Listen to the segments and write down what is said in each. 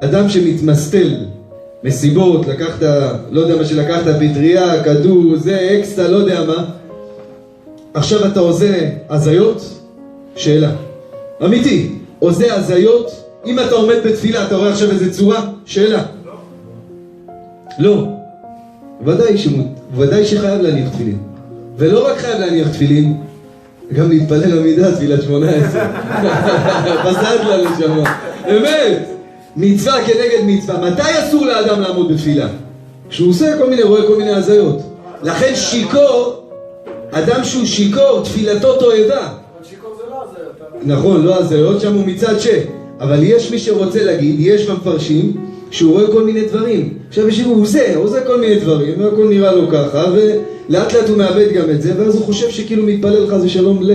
אדם שמתמסטל, מסיבות, לקחת, לא יודע מה שלקחת, פטריה, כדור, זה, אקסטה, לא יודע מה. עכשיו אתה עושה הזיות? שאלה. אמיתי, עושה הזיות? אם אתה עומד בתפילה, אתה רואה עכשיו איזה צורה? שאלה. לא. ודאי שחייב להניח תפילין. ולא רק חייב להניח תפילין, גם להתפלל עמידה, תפילת 18. פסעת לה לשמה. באמת. מצווה כנגד מצווה. מתי אסור לאדם לעמוד בתפילה? כשהוא עושה רואה כל מיני הזיות. לכן שיקור, אדם שהוא שיקור, תפילתו תועבה. שיקור זה לא הזיות. נכון, לא הזיות, שם הוא מצד ש. אבל יש מי שרוצה להגיד, יש מפרשים, שהוא רואה כל מיני דברים. עכשיו הוא עושה כל מיני דברים, והכל נראה לו ככה, ולאט לאט הוא מאבד גם את זה, ואז הוא חושב שכאילו מתפלל לך זה שלום ל.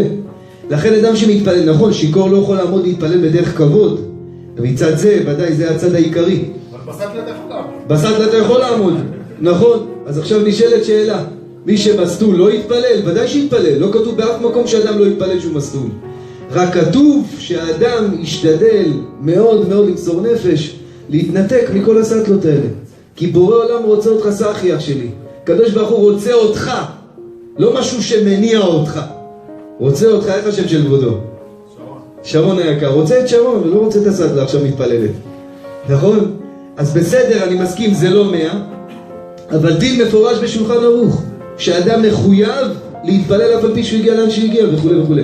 לכן אדם שמתפלל, נכון, שיקור לא יכול לעמוד להתפלל בדרך כבוד. ומצד זה, ודאי זה הצד העיקרי. אבל בסטלה אתה יכול לעמוד. בסטלה אתה יכול לעמוד, נכון. אז עכשיו נשאלת שאלה, מי שמסטול לא יתפלל? ודאי שיתפלל. לא כתוב באף מקום שאדם לא יתפלל שהוא מסטול. רק כתוב שהאדם ישתדל מאוד מאוד למסור נפש, להתנתק מכל הסטלות האלה. כי בורא עולם רוצה אותך סחי, אח שלי. קדוש ברוך הוא רוצה אותך, לא משהו שמניע אותך. רוצה אותך, איך השם של כבודו? שרון היקר, רוצה את שרון, ולא רוצה את הסטלה עכשיו מתפללת. נכון? אז בסדר, אני מסכים, זה לא 100, אבל דין מפורש בשולחן ערוך, שאדם מחויב להתפלל אף על פי שהוא הגיע לאן שהגיע וכו' וכו'.